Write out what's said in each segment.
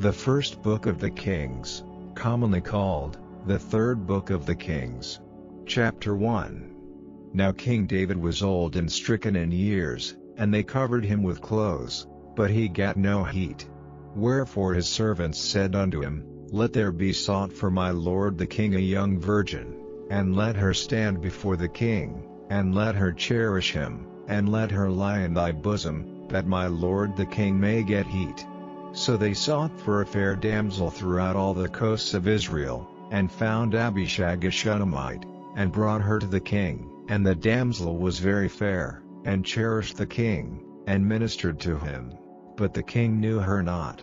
The first book of the Kings, commonly called the third book of the Kings. Chapter 1. Now King David was old and stricken in years, and they covered him with clothes, but he gat no heat. Wherefore his servants said unto him, Let there be sought for my lord the king a young virgin, and let her stand before the king, and let her cherish him, and let her lie in thy bosom, that my lord the king may get heat. So they sought for a fair damsel throughout all the coasts of Israel, and found Abishag a Shunammite, and brought her to the king. And the damsel was very fair, and cherished the king, and ministered to him. But the king knew her not.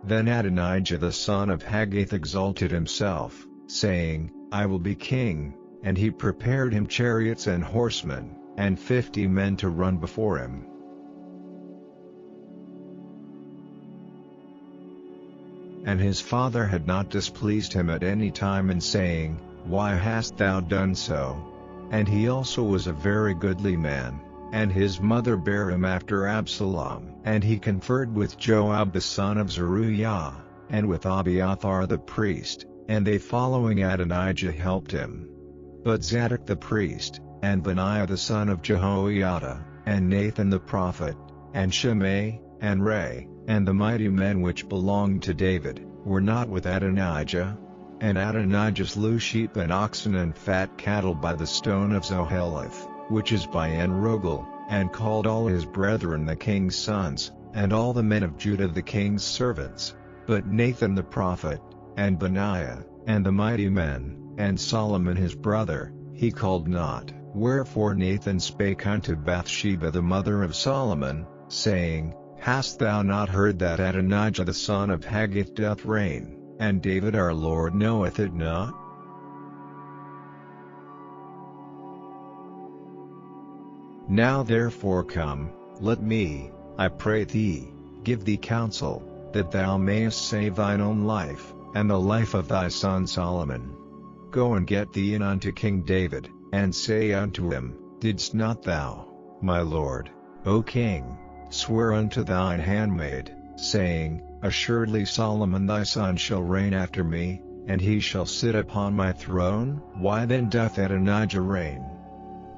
Then Adonijah the son of Haggith exalted himself, saying, I will be king, and he prepared him chariots and horsemen, and 50 men to run before him. And his father had not displeased him at any time in saying, Why hast thou done so? And he also was a very goodly man, and his mother bare him after Absalom. And he conferred with Joab the son of Zeruiah, and with Abiathar the priest, and they following Adonijah helped him. But Zadok the priest, and Benaiah the son of Jehoiada, and Nathan the prophet, and Shimei, and Ray, and the mighty men which belonged to David, were not with Adonijah. And Adonijah slew sheep and oxen and fat cattle by the stone of Zoheleth, which is by En-rogel, and called all his brethren the king's sons, and all the men of Judah the king's servants. But Nathan the prophet, and Benaiah, and the mighty men, and Solomon his brother, he called not. Wherefore Nathan spake unto Bathsheba the mother of Solomon, saying, Hast thou not heard that Adonijah the son of Haggith doth reign, and David our Lord knoweth it not? Now therefore come, let me, I pray thee, give thee counsel, that thou mayest save thine own life, and the life of thy son Solomon. Go and get thee in unto King David, and say unto him, Didst not thou, my lord, O king, swear unto thine handmaid, saying, Assuredly Solomon thy son shall reign after me, and he shall sit upon my throne? Why then doth Adonijah reign?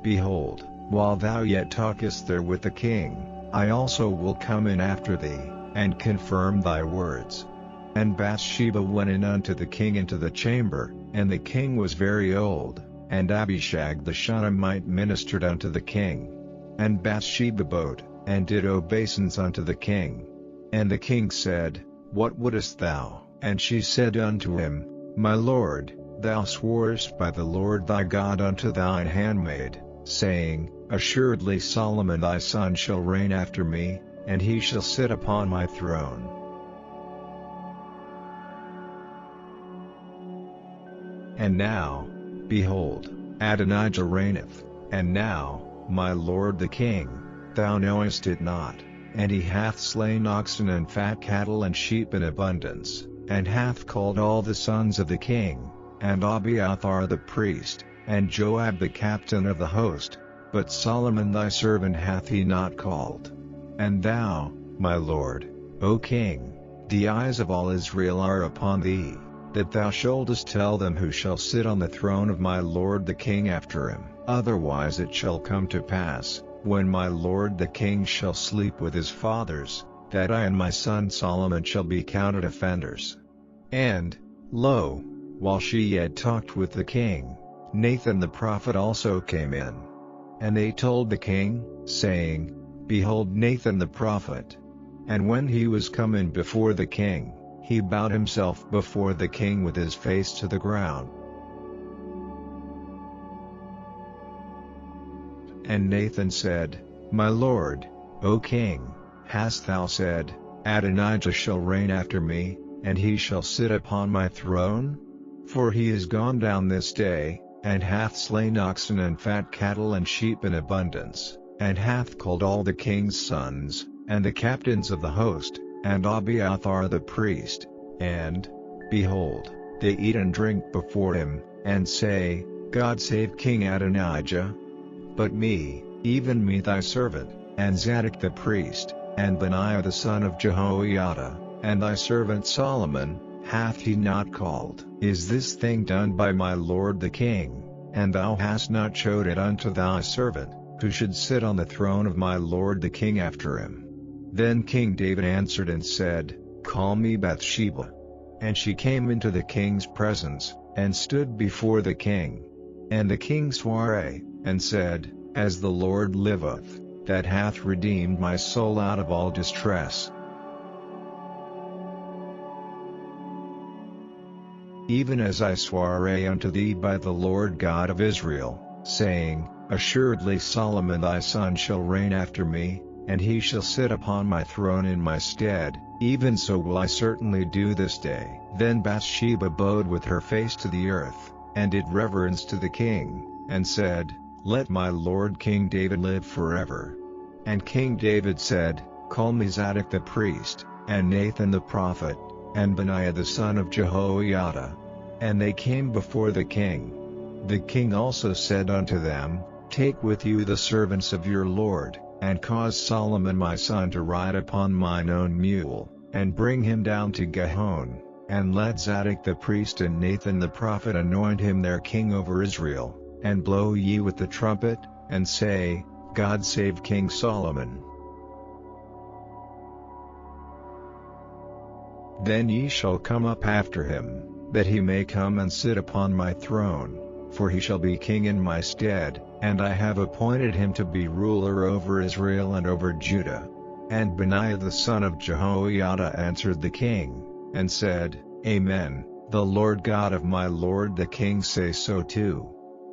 Behold, while thou yet talkest there with the king, I also will come in after thee, and confirm thy words. And Bathsheba went in unto the king into the chamber, and the king was very old, and Abishag the Shunammite ministered unto the king. And Bathsheba bowed, and did obeisance unto the king. And the king said, What wouldest thou? And she said unto him, My lord, thou sworest by the Lord thy God unto thine handmaid, saying, Assuredly Solomon thy son shall reign after me, and he shall sit upon my throne. And now, behold, Adonijah reigneth, and now, my lord the king, thou knowest it not, and he hath slain oxen and fat cattle and sheep in abundance, and hath called all the sons of the king, and Abiathar the priest, and Joab the captain of the host, but Solomon thy servant hath he not called. And thou, my lord, O king, the eyes of all Israel are upon thee, that thou shouldest tell them who shall sit on the throne of my lord the king after him. Otherwise it shall come to pass, when my lord the king shall sleep with his fathers, that I and my son Solomon shall be counted offenders. And, lo, while she yet talked with the king, Nathan the prophet also came in. And they told the king, saying, Behold Nathan the prophet. And when he was come in before the king, he bowed himself before the king with his face to the ground. And Nathan said, My lord, O king, hast thou said, Adonijah shall reign after me, and he shall sit upon my throne? For he is gone down this day, and hath slain oxen and fat cattle and sheep in abundance, and hath called all the king's sons, and the captains of the host, and Abiathar the priest, and, behold, they eat and drink before him, and say, God save King Adonijah. But me, even me thy servant, and Zadok the priest, and Benaiah the son of Jehoiada, and thy servant Solomon, hath he not called? Is this thing done by my lord the king? And thou hast not showed it unto thy servant, who should sit on the throne of my lord the king after him. Then King David answered and said, Call me Bathsheba. And she came into the king's presence, and stood before the king. And the king sware, and said, As the Lord liveth, that hath redeemed my soul out of all distress, even as I sware unto thee by the Lord God of Israel, saying, Assuredly Solomon thy son shall reign after me, and he shall sit upon my throne in my stead, even so will I certainly do this day. Then Bathsheba bowed with her face to the earth, and did reverence to the king, and said, Let my lord King David live forever. And King David said, Call me Zadok the priest, and Nathan the prophet, and Benaiah the son of Jehoiada. And they came before the king. The king also said unto them, Take with you the servants of your lord, and cause Solomon my son to ride upon mine own mule, and bring him down to Gihon, and let Zadok the priest and Nathan the prophet anoint him their king over Israel, and blow ye with the trumpet, and say, God save King Solomon. Then ye shall come up after him, that he may come and sit upon my throne, for he shall be king in my stead, and I have appointed him to be ruler over Israel and over Judah. And Benaiah the son of Jehoiada answered the king, and said, Amen, the Lord God of my lord the king say so too.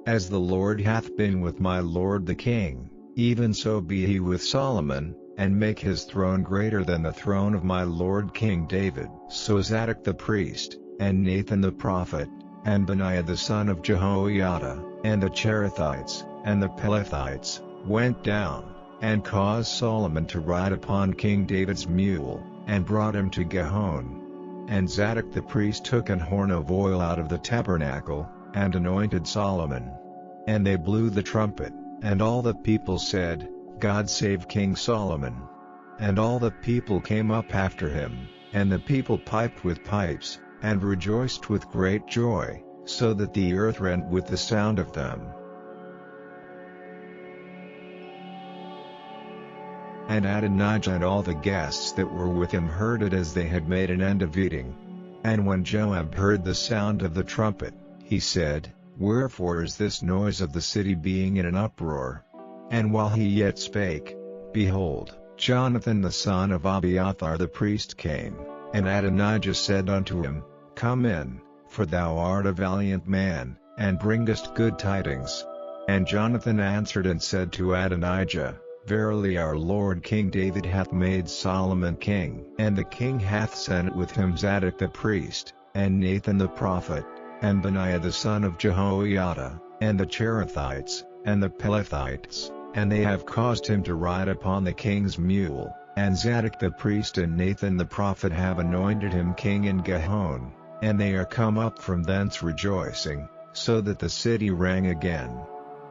As the Lord hath been with my lord the king, even so be he with Solomon, and make his throne greater than the throne of my lord King David. So Zadok the priest, and Nathan the prophet, and Benaiah the son of Jehoiada, and the Cherethites, and the Pelethites, went down, and caused Solomon to ride upon King David's mule, and brought him to Gihon. And Zadok the priest took an horn of oil out of the tabernacle, and anointed Solomon. And they blew the trumpet, and all the people said, God save King Solomon. And all the people came up after him, and the people piped with pipes, and rejoiced with great joy, so that the earth rent with the sound of them. And Adonijah and all the guests that were with him heard it as they had made an end of eating. And when Joab heard the sound of the trumpet, he said, Wherefore is this noise of the city being in an uproar? And while he yet spake, behold, Jonathan the son of Abiathar the priest came, and Adonijah said unto him, Come in, for thou art a valiant man, and bringest good tidings. And Jonathan answered and said to Adonijah, Verily our lord King David hath made Solomon king, and the king hath sent with him Zadok the priest, and Nathan the prophet, and Benaiah the son of Jehoiada, and the Cherethites, and the Pelethites, and they have caused him to ride upon the king's mule, and Zadok the priest and Nathan the prophet have anointed him king in Gihon, and they are come up from thence rejoicing, so that the city rang again.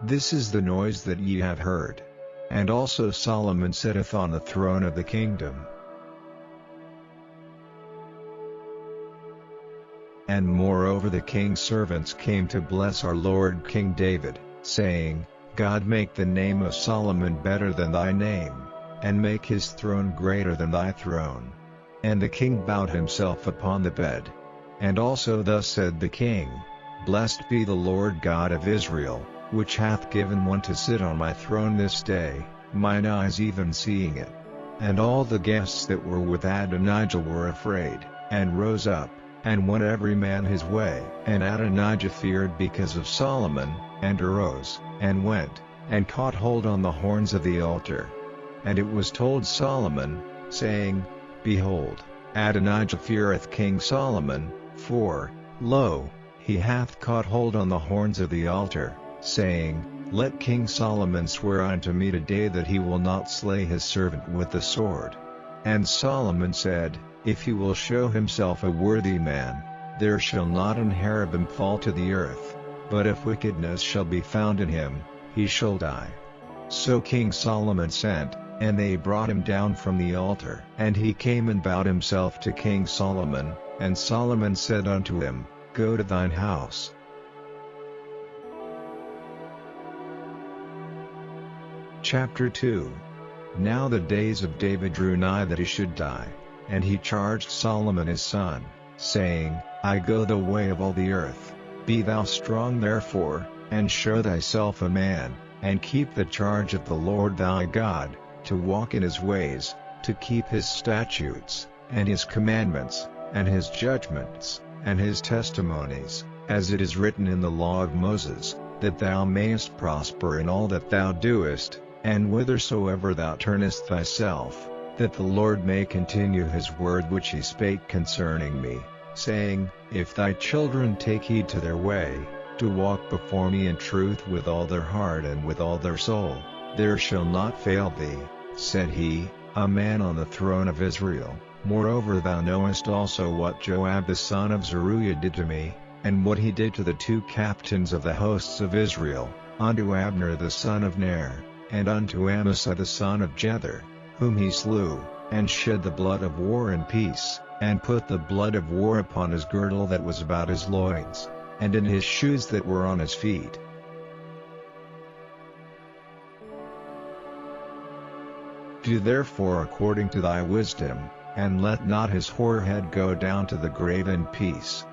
This is the noise that ye have heard. And also Solomon sitteth on the throne of the kingdom. And moreover the king's servants came to bless our lord King David, saying, God make the name of Solomon better than thy name, and make his throne greater than thy throne. And the king bowed himself upon the bed. And also thus said the king, Blessed be the Lord God of Israel, which hath given one to sit on my throne this day, mine eyes even seeing it. And all the guests that were with Adonijah were afraid, and rose up, and went every man his way. And Adonijah feared because of Solomon, and arose, and went, and caught hold on the horns of the altar. And it was told Solomon, saying, Behold, Adonijah feareth King Solomon, for, lo, he hath caught hold on the horns of the altar, saying, Let King Solomon swear unto me today that he will not slay his servant with the sword. And Solomon said, If he will show himself a worthy man, there shall not an hair of him fall to the earth, but if wickedness shall be found in him, he shall die. So King Solomon sent, And they brought him down from the altar. And he came and bowed himself to King Solomon, and Solomon said unto him, Go to thine house. Chapter 2. Now the days of David drew nigh that he should die, and he charged Solomon his son, saying, I go the way of all the earth. Be thou strong therefore, and show thyself a man, and keep the charge of the Lord thy God, to walk in his ways, to keep his statutes, and his commandments, and his judgments, and his testimonies, as it is written in the law of Moses, that thou mayest prosper in all that thou doest, and whithersoever thou turnest thyself, that the Lord may continue his word which he spake concerning me, saying, If thy children take heed to their way, to walk before me in truth with all their heart and with all their soul, there shall not fail thee, said he, a man on the throne of Israel. Moreover thou knowest also what Joab the son of Zeruiah did to me, and what he did to the 2 captains of the hosts of Israel, unto Abner the son of Ner, and unto Amasa the son of Jether, whom he slew, and shed the blood of war in peace, and put the blood of war upon his girdle that was about his loins, and in his shoes that were on his feet. Do therefore according to thy wisdom, and let not his whorehead go down to the grave in peace.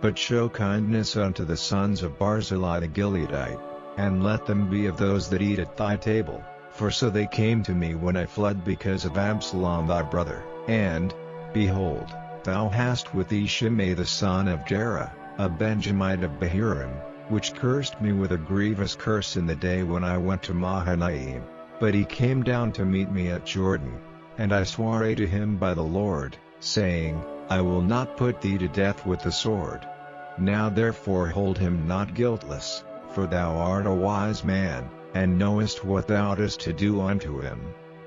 But show kindness unto the sons of Barzillai the Gileadite, and let them be of those that eat at thy table, for so they came to me when I fled because of Absalom thy brother. And, behold, thou hast with thee Shimei the son of Gera, a Benjamite of Bahurim, which cursed me with a grievous curse in the day when I went to Mahanaim, but he came down to meet me at Jordan. And I sware to him by the Lord, saying, I will not put thee to death with the sword. Now therefore hold him not guiltless, for thou art a wise man, and knowest what thou oughtest to do unto him.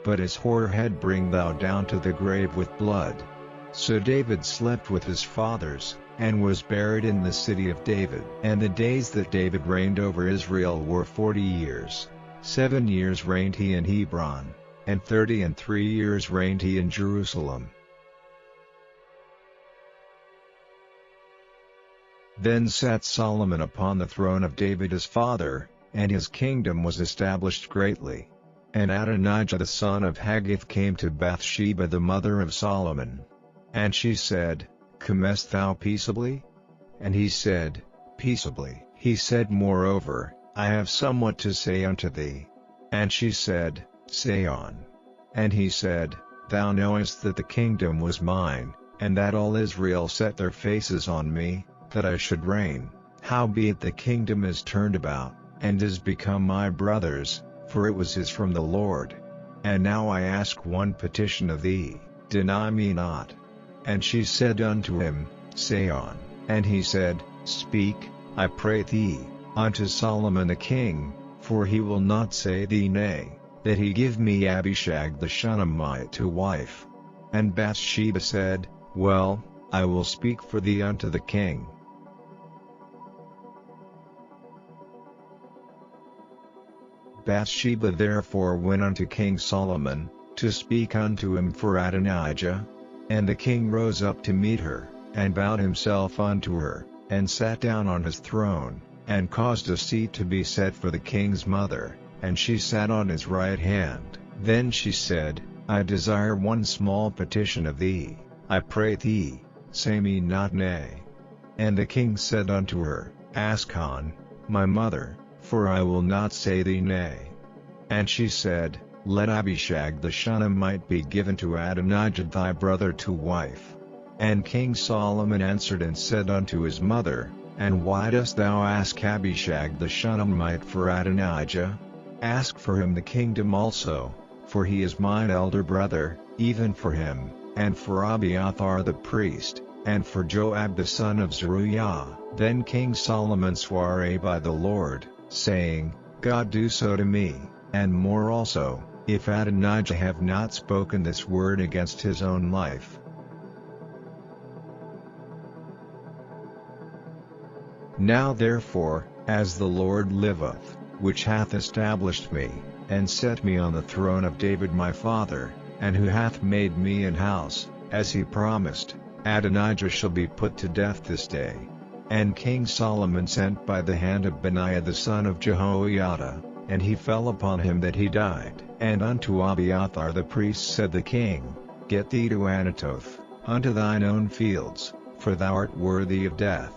But his whorehead bring thou down to the grave with blood. So David slept with his fathers, and was buried in the city of David. And the days that David reigned over Israel were 40 years. 7 years reigned he in Hebron, and 33 years reigned he in Jerusalem. Then sat Solomon upon the throne of David his father, and his kingdom was established greatly. And Adonijah the son of Haggith came to Bathsheba the mother of Solomon. And she said, Comest thou peaceably? And he said, Peaceably. He said moreover, I have somewhat to say unto thee. And she said, Say on. And he said, Thou knowest that the kingdom was mine, and that all Israel set their faces on me, that I should reign. Howbeit the kingdom is turned about, and is become my brother's, for it was his from the Lord. And now I ask one petition of thee, deny me not. And she said unto him, Say on. And he said, Speak, I pray thee, unto Solomon the king, for he will not say thee nay, that he give me Abishag the Shunammite to wife. And Bathsheba said, Well, I will speak for thee unto the king. Bathsheba therefore went unto King Solomon, to speak unto him for Adonijah. And the king rose up to meet her, and bowed himself unto her, and sat down on his throne, and caused a seat to be set for the king's mother, and she sat on his right hand. Then she said, I desire one small petition of thee, I pray thee, say me not nay. And the king said unto her, Ask on, my mother, for I will not say thee nay. And she said, Let Abishag the Shunammite be given to Adonijah thy brother to wife. And King Solomon answered and said unto his mother, And why dost thou ask Abishag the Shunammite for Adonijah? Ask for him the kingdom also, for he is mine elder brother, even for him, and for Abiathar the priest, and for Joab the son of Zeruiah. Then King Solomon sware by the Lord, saying, God do so to me, and more also, if Adonijah have not spoken this word against his own life. Now therefore, as the Lord liveth, which hath established me, and set me on the throne of David my father, and who hath made me an house, as he promised, Adonijah shall be put to death this day. And King Solomon sent by the hand of Benaiah the son of Jehoiada, and he fell upon him that he died. And unto Abiathar the priest said the king, Get thee to Anathoth, unto thine own fields, for thou art worthy of death.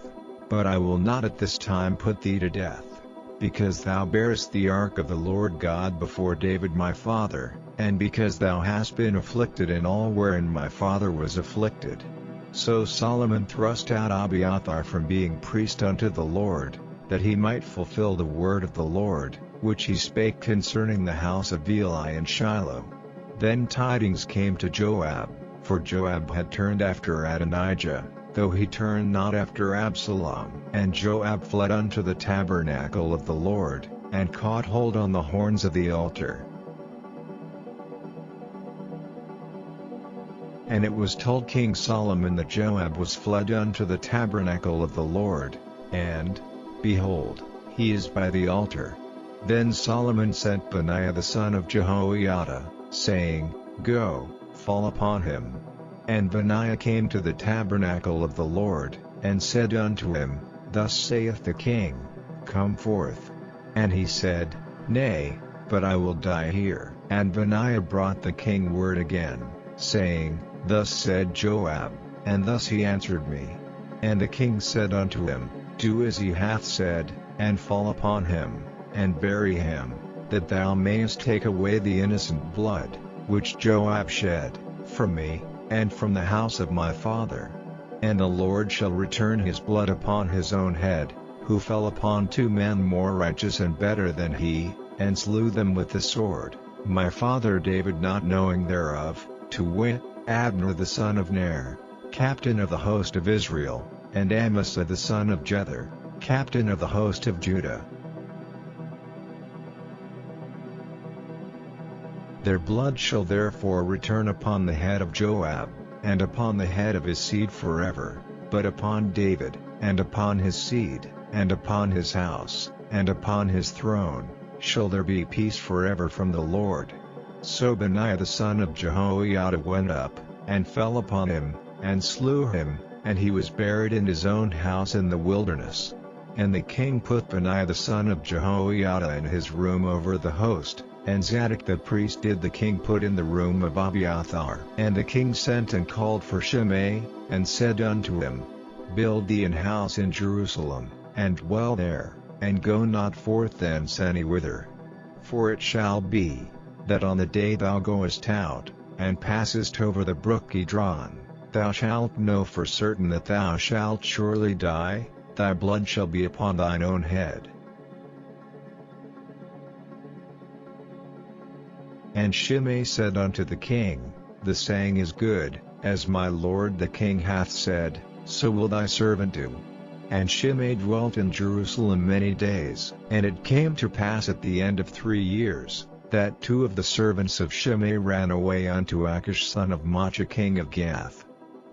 But I will not at this time put thee to death, because thou bearest the ark of the Lord God before David my father, and because thou hast been afflicted in all wherein my father was afflicted. So Solomon thrust out Abiathar from being priest unto the Lord, that he might fulfill the word of the Lord, which he spake concerning the house of Eli in Shiloh. Then tidings came to Joab, for Joab had turned after Adonijah, though he turned not after Absalom. And Joab fled unto the tabernacle of the Lord, and caught hold on the horns of the altar. And it was told King Solomon that Joab was fled unto the tabernacle of the Lord, and, behold, he is by the altar. Then Solomon sent Benaiah the son of Jehoiada, saying, Go, fall upon him. And Benaiah came to the tabernacle of the Lord, and said unto him, Thus saith the king, Come forth. And he said, Nay, but I will die here. And Benaiah brought the king word again, saying, Thus said Joab, and thus he answered me. And the king said unto him, Do as he hath said, and fall upon him, and bury him, that thou mayest take away the innocent blood, which Joab shed, from me, and from the house of my father. And the Lord shall return his blood upon his own head, who fell upon 2 men more righteous and better than he, and slew them with the sword, my father David not knowing thereof, to wit, Abner the son of Ner, captain of the host of Israel, and Amasa the son of Jether, captain of the host of Judah. Their blood shall therefore return upon the head of Joab, and upon the head of his seed forever, but upon David, and upon his seed, and upon his house, and upon his throne, shall there be peace forever from the Lord. So Benaiah the son of Jehoiada went up, and fell upon him, and slew him, and he was buried in his own house in the wilderness. And the king put Benaiah the son of Jehoiada in his room over the host, and Zadok the priest did the king put in the room of Abiathar. And the king sent and called for Shimei, and said unto him, Build thee an house in Jerusalem, and dwell there, and go not forth thence any whither. For it shall be, that on the day thou goest out, and passest over the brook Kidron, thou shalt know for certain that thou shalt surely die, thy blood shall be upon thine own head. And Shimei said unto the king, The saying is good, as my lord the king hath said, so will thy servant do. And Shimei dwelt in Jerusalem many days. And it came to pass at the end of 3 years, that 2 of the servants of Shimei ran away unto Achish son of Maachah king of Gath.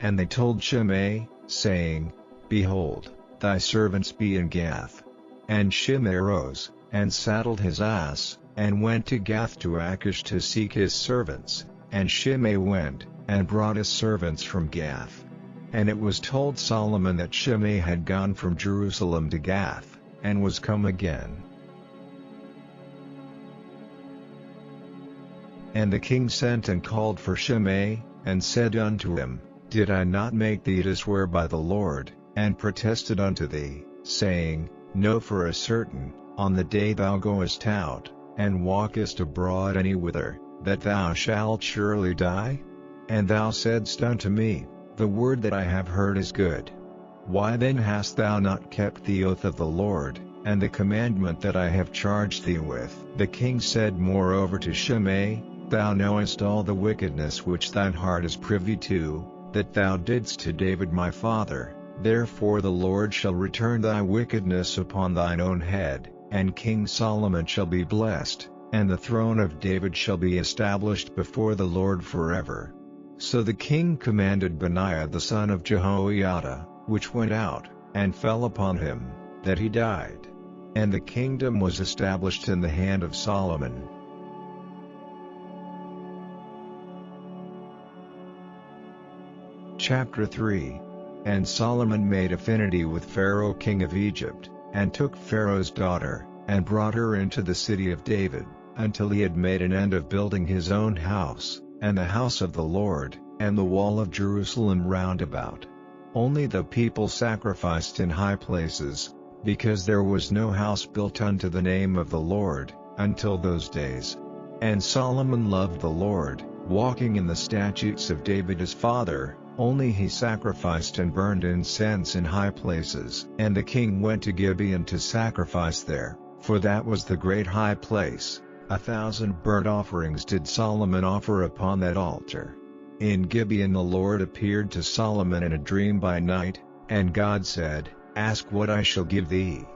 And they told Shimei, saying, Behold, thy servants be in Gath. And Shimei arose, and saddled his ass, and went to Gath to Achish to seek his servants. And Shimei went, and brought his servants from Gath. And it was told Solomon that Shimei had gone from Jerusalem to Gath, and was come again. And the king sent and called for Shimei, and said unto him, Did I not make thee to swear by the Lord, and protested unto thee, saying, Know for a certain, on the day thou goest out, and walkest abroad any whither, that thou shalt surely die? And thou saidst unto me, The word that I have heard is good. Why then hast thou not kept the oath of the Lord, and the commandment that I have charged thee with? The king said moreover to Shimei, Thou knowest all the wickedness which thine heart is privy to, that thou didst to David my father, therefore the Lord shall return thy wickedness upon thine own head, and King Solomon shall be blessed, and the throne of David shall be established before the Lord forever. So the king commanded Benaiah the son of Jehoiada, which went out, and fell upon him, that he died. And the kingdom was established in the hand of Solomon. Chapter 3. And Solomon made affinity with Pharaoh king of Egypt, and took Pharaoh's daughter, and brought her into the city of David, until he had made an end of building his own house, and the house of the Lord, and the wall of Jerusalem round about. Only the people sacrificed in high places, because there was no house built unto the name of the Lord, until those days. And Solomon loved the Lord, walking in the statutes of David his father, only he sacrificed and burned incense in high places. And the king went to Gibeon to sacrifice there, for that was the great high place. 1,000 burnt offerings did Solomon offer upon that altar. In Gibeon the Lord appeared to Solomon in a dream by night, and God said, "Ask what I shall give thee."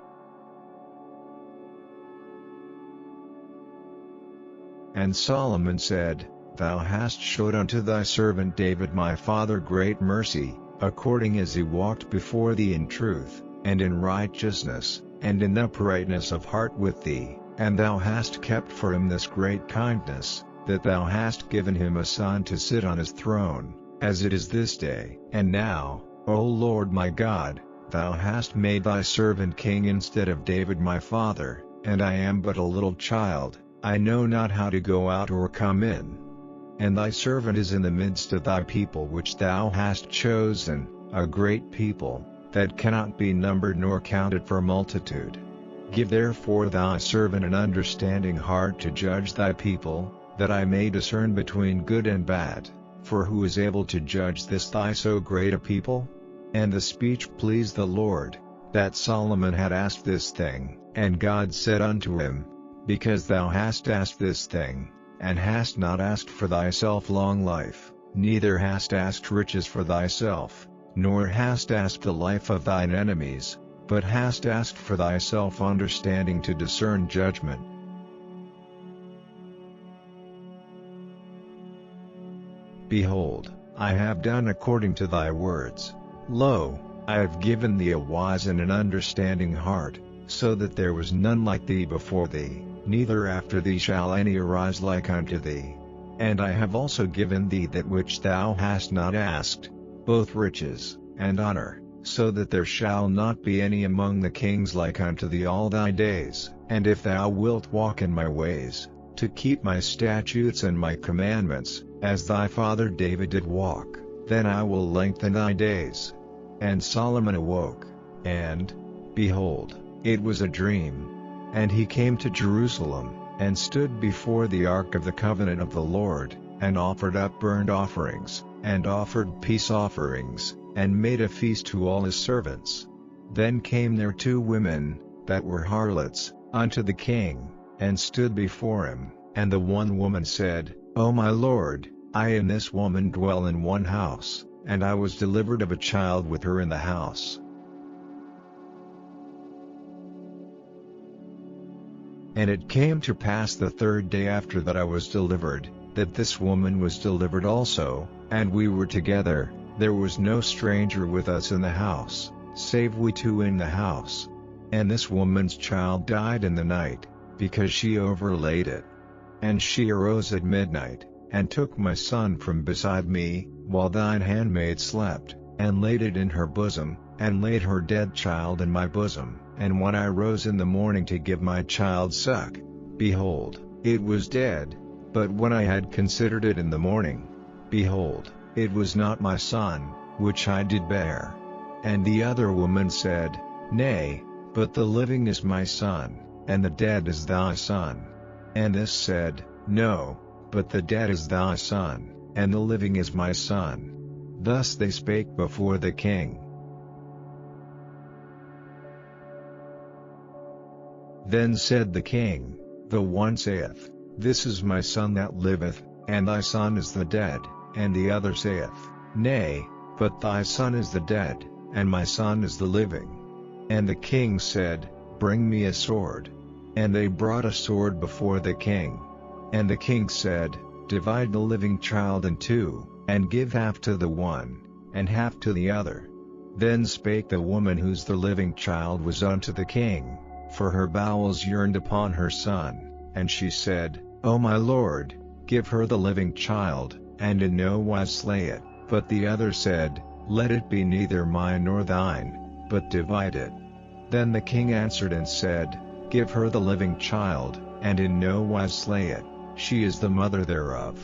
And Solomon said, "Thou hast showed unto thy servant David my father great mercy, according as he walked before thee in truth, and in righteousness, and in uprightness of heart with thee, and thou hast kept for him this great kindness, that thou hast given him a son to sit on his throne, as it is this day. And now, O Lord my God, thou hast made thy servant king instead of David my father, and I am but a little child, I know not how to go out or come in. And thy servant is in the midst of thy people which thou hast chosen, a great people, that cannot be numbered nor counted for multitude. Give therefore thy servant an understanding heart to judge thy people, that I may discern between good and bad, for who is able to judge this thy so great a people?" And the speech pleased the Lord, that Solomon had asked this thing. And God said unto him, "Because thou hast asked this thing, and hast not asked for thyself long life, neither hast asked riches for thyself, nor hast asked the life of thine enemies, but hast asked for thyself understanding to discern judgment. Behold, I have done according to thy words. Lo, I have given thee a wise and an understanding heart, so that there was none like thee before thee, neither after thee shall any arise like unto thee. And I have also given thee that which thou hast not asked, both riches, and honor, so that there shall not be any among the kings like unto thee all thy days. And if thou wilt walk in my ways, to keep my statutes and my commandments, as thy father David did walk, then I will lengthen thy days." And Solomon awoke, and, behold, it was a dream. And he came to Jerusalem, and stood before the ark of the covenant of the Lord, and offered up burnt offerings, and offered peace offerings, and made a feast to all his servants. Then came there 2 women, that were harlots, unto the king, and stood before him. And the one woman said, "O my lord, I and this woman dwell in one house, and I was delivered of a child with her in the house. And it came to pass the 3rd day after that I was delivered, that this woman was delivered also, and we were together. There was no stranger with us in the house, save we 2 in the house. And this woman's child died in the night, because she overlaid it. And she arose at midnight, and took my son from beside me, while thine handmaid slept, and laid it in her bosom, and laid her dead child in my bosom. And when I rose in the morning to give my child suck, behold, it was dead. But when I had considered it in the morning, behold, it was not my son, which I did bear. And the other woman said, Nay, but the living is my son, and the dead is thy son. And this said, No, but the dead is thy son, and the living is my son. Thus they spake before the king. Then said the king, The one saith, This is my son that liveth, and thy son is the dead. And the other saith, Nay, but thy son is the dead, and my son is the living. And the king said, Bring me a sword. And they brought a sword before the king. And the king said, Divide the living child in 2, and give half to the one, and half to the other. Then spake the woman whose the living child was unto the king, for her bowels yearned upon her son, and she said, O my lord, give her the living child, and in no wise slay it. But the other said, Let it be neither mine nor thine, but divide it. Then the king answered and said, Give her the living child, and in no wise slay it, she is the mother thereof.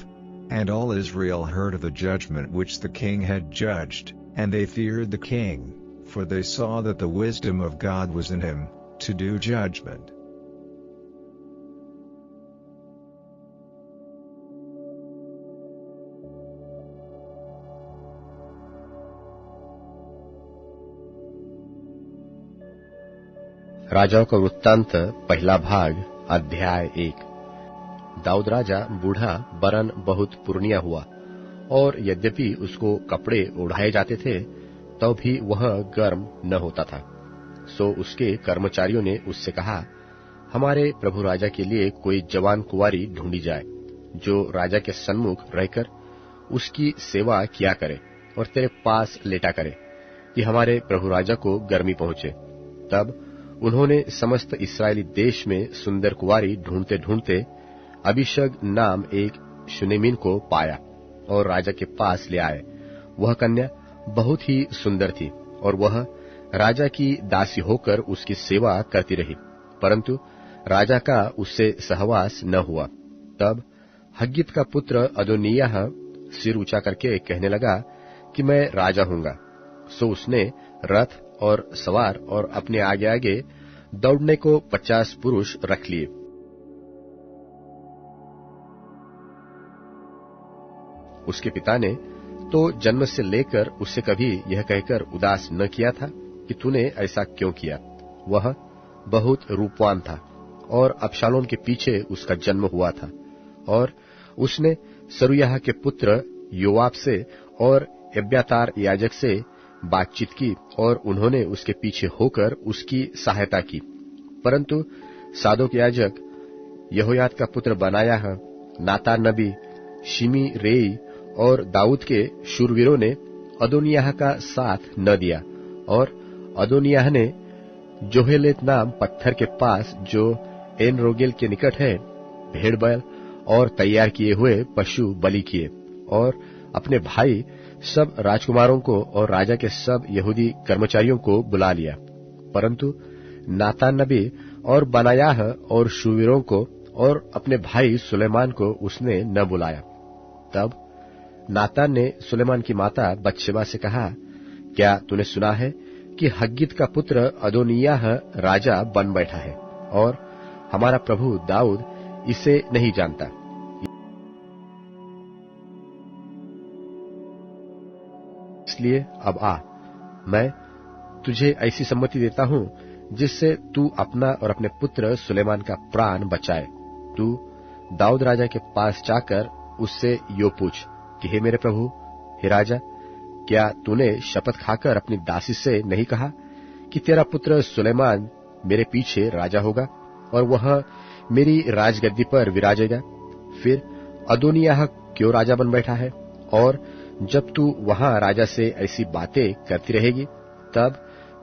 And all Israel heard of the judgment which the king had judged, and they feared the king, for they saw that the wisdom of God was in him, to do judgment. राजाओं का वृत्तांत पहला भाग अध्याय 1। दाऊद राजा बूढ़ा वरन बहुत पुरनिया हुआ, और यद्यपि उसको कपड़े ओढ़ाए जाते थे तो भी वह गर्म न होता था। सो उसके कर्मचारियों ने उससे कहा, हमारे प्रभु राजा के लिए कोई जवान कुंवारी ढूंढी जाए, जो राजा के सन्मुख रहकर उसकी सेवा किया करे और तेरे पास लेटा करे, कि हमारे प्रभु राजा को गर्मी पहुंचे। तब उन्होंने समस्त इस्राएली देश में सुंदर कुंवारी ढूंढते ढूंढते अबीशग नाम एक शुनेमिन को पाया और राजा के पास ले आए। वह कन्या बहुत ही सुंदर थी और वह राजा की दासी होकर उसकी सेवा करती रही, परंतु राजा का उससे सहवास न हुआ। तब हग्गीत का पुत्र अदोनिय्याह सिर ऊंचा करके कहने लगा कि मैं राजा हूंगा। सो उसने रथ और सवार और अपने आगे आगे दौड़ने को 50 पुरुष रख लिए। उसके पिता ने तो जन्म से लेकर उससे कभी यह कहकर उदास न किया था कि तूने ऐसा क्यों किया। वह बहुत रूपवान था और अबशालोम के पीछे उसका जन्म हुआ था, और उसने सरूयाह के पुत्र योआब से और एब्यातार याजक से बातचीत की और उन्होंने उसके पीछे होकर उसकी सहायता की। परंतु सादोक याजक, यहोयाद का पुत्र बनायाह, नातान नबी, शिमी रेई और दाऊद के शूरवीरों ने अदोनिय्याह का साथ न दिया, और अदोनिय्याह ने जोहेलेत नाम पत्थर के पास जो एन रोगेल के निकट है भेड़ बैल और तैयार किए हुए पशु बलि किए, और अपने भाई सब राजकुमारों को और राजा के सब यहूदी कर्मचारियों को बुला लिया। परंतु नातान नबी और बनायाह और शूरवीरों को और अपने भाई सुलेमान को उसने न बुलाया। तब नातान ने सुलेमान की माता बत्शेबा से कहा, क्या तूने सुना है कि हग्गीत का पुत्र अदोनिय्याह राजा बन बैठा है, और हमारा प्रभु दाऊद इसे नहीं जानता। इसलिए अब आ, मैं तुझे ऐसी सम्मति देता हूं जिससे तू अपना और अपने पुत्र सुलेमान का प्राण बचाए। तू दाऊद राजा के पास जाकर उससे यो पूछ कि हे मेरे प्रभु, हे राजा, क्या तूने शपथ खाकर अपनी दासी से नहीं कहा कि तेरा पुत्र सुलेमान मेरे पीछे राजा होगा और वह मेरी राजगद्दी पर विराजेगा? फिर अदोनिय्याह क्यों राजा बन बैठा है? और जब तू वहां राजा से ऐसी बातें करती रहेगी, तब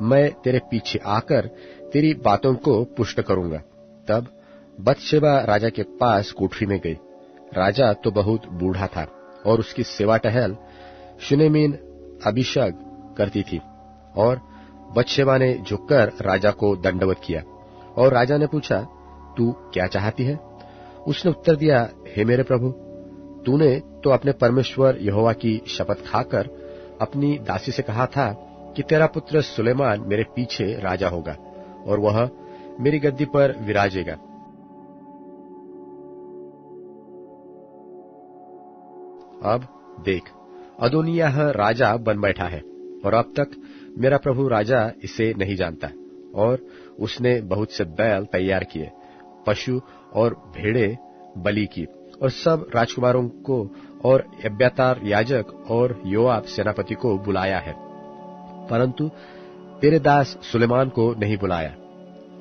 मैं तेरे पीछे आकर तेरी बातों को पुष्ट करूंगा। तब बत्शेबा राजा के पास कोठरी में गई। राजा तो बहुत बूढ़ा था और उसकी सेवा टहल शुनेमिन अबीशग करती थी, और बत्शेबा ने झुककर राजा को दंडवत किया। और राजा ने पूछा, तू क्या चाहती है? उसने उत्तर दिया, हे मेरे प्रभु, तूने तो अपने परमेश्वर यहोवा की शपथ खाकर अपनी दासी से कहा था कि तेरा पुत्र सुलेमान मेरे पीछे राजा होगा और वह मेरी गद्दी पर विराजेगा। अब देख, अदोनिय्याह राजा बन बैठा है, और अब तक मेरा प्रभु राजा इसे नहीं जानता। और उसने बहुत से बैल तैयार किए, पशु और भेड़े बलि की, और सब राजकुमारों को और एब्यातार याजक और योआब सेनापति को बुलाया है, परंतु तेरे दास सुलेमान को नहीं बुलाया।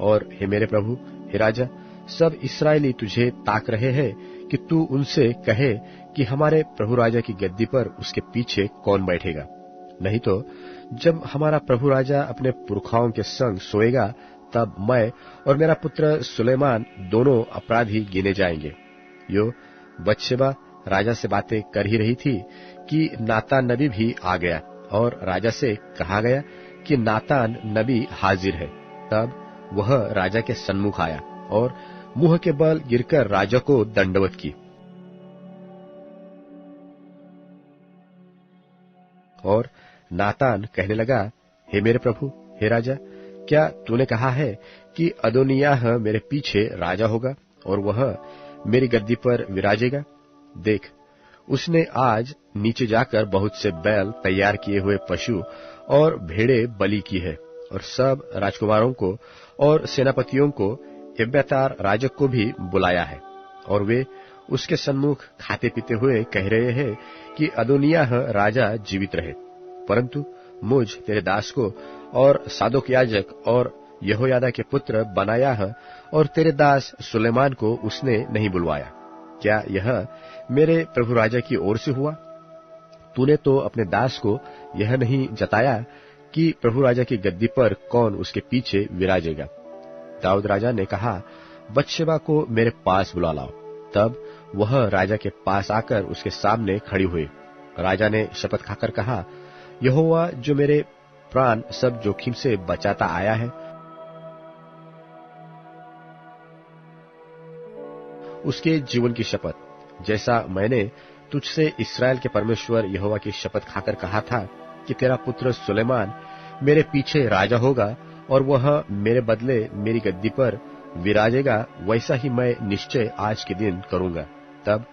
और हे मेरे प्रभु, हे राजा, सब इस्राएली तुझे ताक रहे हैं कि तू उनसे कहे कि हमारे प्रभु राजा की गद्दी पर उसके पीछे कौन बैठेगा। नहीं तो जब हमारा प्रभु राजा अपने पुरखाओं के संग सोएगा, तब मैं और मेरा पुत्र सुलेमान दोनों अपराधी गिने जाएंगे। यो बत्शेबा राजा से बातें कर ही रही थी कि नातान नबी भी आ गया और राजा से कहा गया कि नातान नबी हाजिर है। तब वह राजा के सन्मुख आया और मुंह के बल गिरकर राजा को दंडवत की और नातान कहने लगा, हे मेरे प्रभु, हे राजा, क्या तूने कहा है कि अदोनियाह मेरे पीछे राजा होगा और वह मेरी गद्दी पर विराजेगा? देख, उसने आज नीचे जाकर बहुत से बैल तैयार किए हुए पशु और भेड़े बलि की है और सब राजकुमारों को और सेनापतियों को एब्यातार राजक को भी बुलाया है और वे उसके सन्मुख खाते पीते हुए कह रहे हैं कि अदोनियाह राजा जीवित रहे। परंतु मुझ तेरे दास को और सादोक याजक और यहोयादा के पुत्र बनायाह और तेरे दास सुलेमान को उसने नहीं बुलवाया। क्या यह मेरे प्रभु राजा की ओर से हुआ? तूने तो अपने दास को यह नहीं जताया कि प्रभु राजा की गद्दी पर कौन उसके पीछे विराजेगा। दाऊद राजा ने कहा, बत्शेबा को मेरे पास बुला लाओ। तब वह राजा के पास आकर उसके सामने खड़ी हुई। राजा ने शपथ खाकर कहा, यहोवा जो मेरे प्राण सब जोखिम से बचाता आया है, उसके जीवन की शपथ, जैसा मैंने तुझसे इस्राएल के परमेश्वर यहोवा की शपथ खाकर कहा था कि तेरा पुत्र सुलेमान मेरे पीछे राजा होगा और वह मेरे बदले मेरी गद्दी पर विराजेगा, वैसा ही मैं निश्चय आज के दिन करूंगा। तब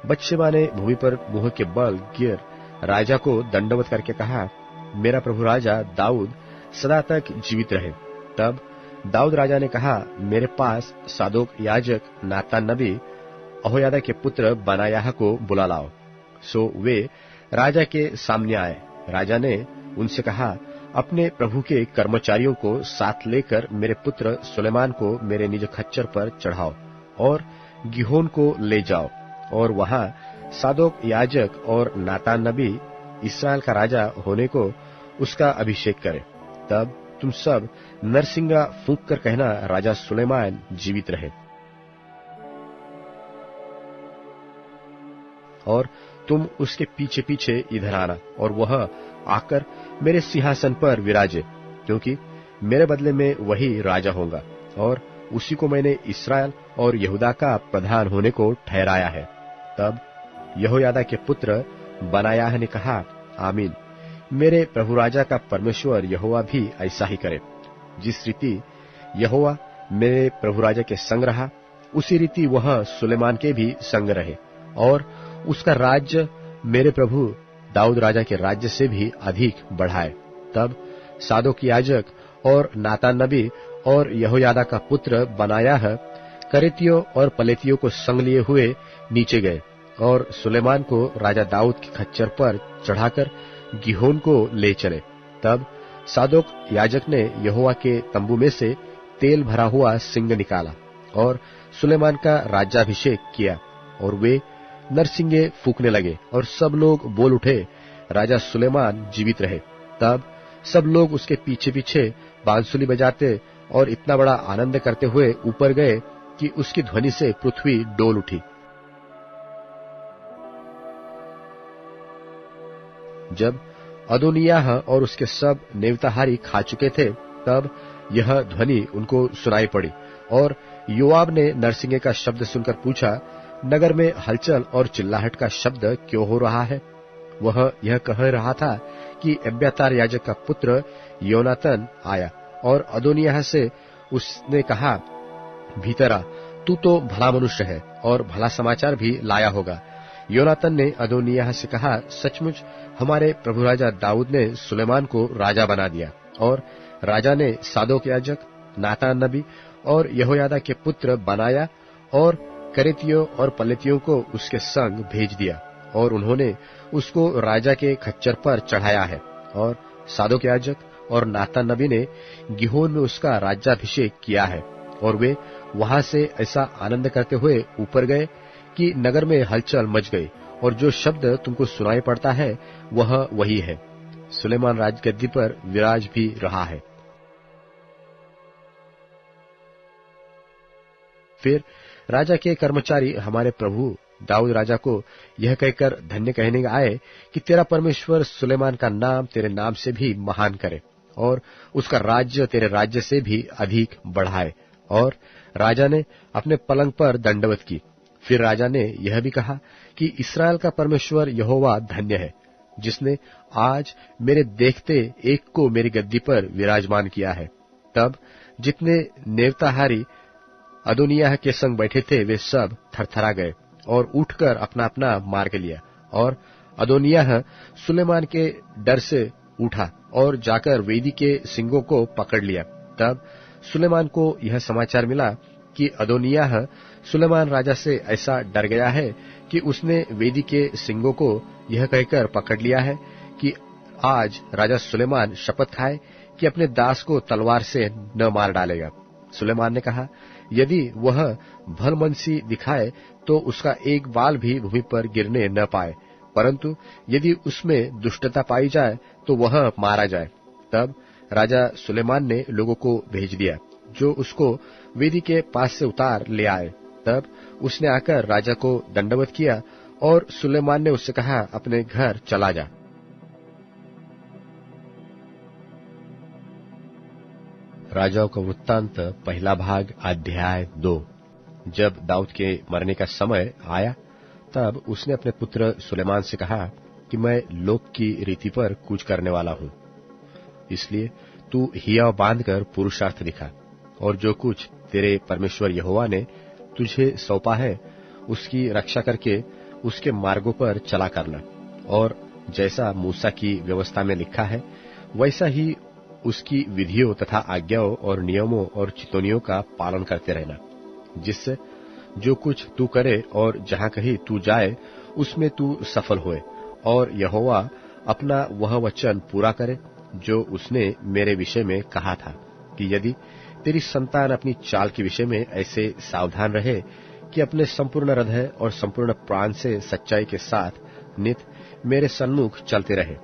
बत्शेबा ने भूमि पर मुंह के बल गिर राजा को दंडवत करके कहा, मेरा प्रभु राजा दाऊद सदा तक जीवित रहे। तब दाऊद राजा ने कहा, मेरे पास सादोक याजक, नातान नबी, यहोयादा के पुत्र बनायाह को बुला लाओ। सो वे राजा के सामने आए। राजा ने उनसे कहा, अपने प्रभु के कर्मचारियों को साथ लेकर मेरे पुत्र सुलेमान को मेरे निज खच्चर पर चढ़ाओ और गिहोन को ले जाओ और वहां सादोक याजक और नातान नबी इस्राएल का राजा होने को उसका अभिषेक करे। तब तुम सब नरसिंगा फूंक कर कहना, राजा सुलेमान जीवित रहे। और तुम उसके पीछे पीछे इधर आना और वह आकर मेरे सिंहासन पर विराजे, क्योंकि मेरे बदले में वही राजा होगा और उसी को मैंने इस्राएल और यहूदा का प्रधान होने को ठहराया है। तब यहोयादा के पुत्र बनायाह ने कहा, आमीन। मेरे प्रभु राजा का परमेश्वर यहोवा भी ऐसा ही करे। जिस रीति यहोवा मेरे प्रभु राजा के संग रहा, उसी रीति वह सुलेमान के भी संग रहे और उसका राज्य मेरे प्रभु दाऊद राजा के राज्य से भी अधिक बढ़ाए। तब सादोक याजक और नातान नबी और यहोयादा का पुत्र बनायाह करेतियों और पलेतियों को संग लिए हुए नीचे गए और सुलेमान को राजा दाऊद के खच्चर पर चढ़ाकर गिहोन को ले चले। तब सादोक याजक ने यहोवा के तंबू में से तेल भरा हुआ सिंग निकाला और सुलेमान का राज्याभिषेक किया और वे नरसिंगे फूंकने लगे और सब लोग बोल उठे, राजा सुलेमान जीवित रहे। तब सब लोग उसके पीछे पीछे बांसुरी बजाते और इतना बड़ा आनंद करते हुए ऊपर गए कि उसकी ध्वनि से पृथ्वी डोल उठी। जब अदोनियाह और उसके सब नेवताहारी खा चुके थे, तब यह ध्वनि उनको सुनाई पड़ी और योआब ने नरसिंगे का शब्द सुनकर पूछा, नगर में हलचल और चिल्लाहट का शब्द क्यों हो रहा है? वह यह कह रहा था कि एब्यातार याजक का पुत्र योनातन आया और अदोनियाह से उसने कहा, भीतर आ, तू तो भला मनुष्य है और भला समाचार भी लाया होगा। योनातन ने अदोनियाह से कहा, सचमुच हमारे प्रभु राजा दाऊद ने सुलेमान को राजा बना दिया और राजा ने सादोक याजक, नातान नबी और यहोयादा के पुत्र बनाया और करेतियों और पलेतियों को उसके संग भेज दिया और उन्होंने उसको राजा के खच्चर पर चढ़ाया है। और सादोक याजक और नातान नबी ने गिहोन में उसका राज्याभिषेक किया है और वे वहां से ऐसा आनंद करते हुए ऊपर गए कि नगर में हलचल मच गई और जो शब्द तुमको सुनाई पड़ता है वह वही है। सुलेमान राजगद्दी पर विराज भी रहा है। फिर राजा के कर्मचारी हमारे प्रभु दाऊद राजा को यह कहकर धन्य कहने आए कि तेरा परमेश्वर सुलेमान का नाम तेरे नाम से भी महान करे और उसका राज्य तेरे राज्य से भी अधिक बढ़ाए। और राजा ने अपने पलंग पर दंडवत की। फिर राजा ने यह भी कहा कि इस्राएल का परमेश्वर यहोवा धन्य है, जिसने आज मेरे देखते एक को मेरी गद्दी पर विराजमान किया है। तब जितने नेवताहारी अदोनिय्याह के संग बैठे थे वे सब थरथरा गए और उठकर अपना अपना मार्ग लिया। और अदोनिय्याह सुलेमान के डर से उठा और जाकर वेदी के सींगों को पकड़ लिया। तब सुलेमान को यह समाचार मिला कि अदोनिय्याह सुलेमान राजा से ऐसा डर गया है कि उसने वेदी के सींगों को यह कहकर पकड़ लिया है कि आज राजा सुलेमान शपथ खाए कि अपने दास को तलवार से न मार डालेगा। सुलेमान ने कहा, यदि वह भलमनसी दिखाए तो उसका एक बाल भी भूमि पर गिरने न पाए, परंतु यदि उसमें दुष्टता पाई जाए तो वह मारा जाए। तब राजा सुलेमान ने लोगों को भेज दिया जो उसको वेदी के पास से उतार ले आए। तब उसने आकर राजा को दंडवत किया और सुलेमान ने उससे कहा, अपने घर चला जा। राजाओं का वृत्तांत पहला भाग अध्याय 2। जब दाऊद के मरने का समय आया तब उसने अपने पुत्र सुलेमान से कहा कि मैं लोक की रीति पर कूच करने वाला हूं, इसलिए तू हिया बांधकर पुरुषार्थ दिखा और जो कुछ तेरे परमेश्वर यहोवा ने तुझे सौंपा है उसकी रक्षा करके उसके मार्गों पर चला करना, और जैसा मूसा की व्यवस्था में लिखा है वैसा ही उसकी विधियों तथा आज्ञाओं और नियमों और चितौनियों का पालन करते रहना, जिससे जो कुछ तू करे और जहां कहीं तू जाए उसमें तू सफल होए, और यहोवा अपना वह वचन पूरा करे जो उसने मेरे विषय में कहा था कि यदि तेरी संतान अपनी चाल के विषय में ऐसे सावधान रहे कि अपने संपूर्ण हृदय और संपूर्ण प्राण से सच्चाई के साथ नित मेरे सन्मुख चलते रहे,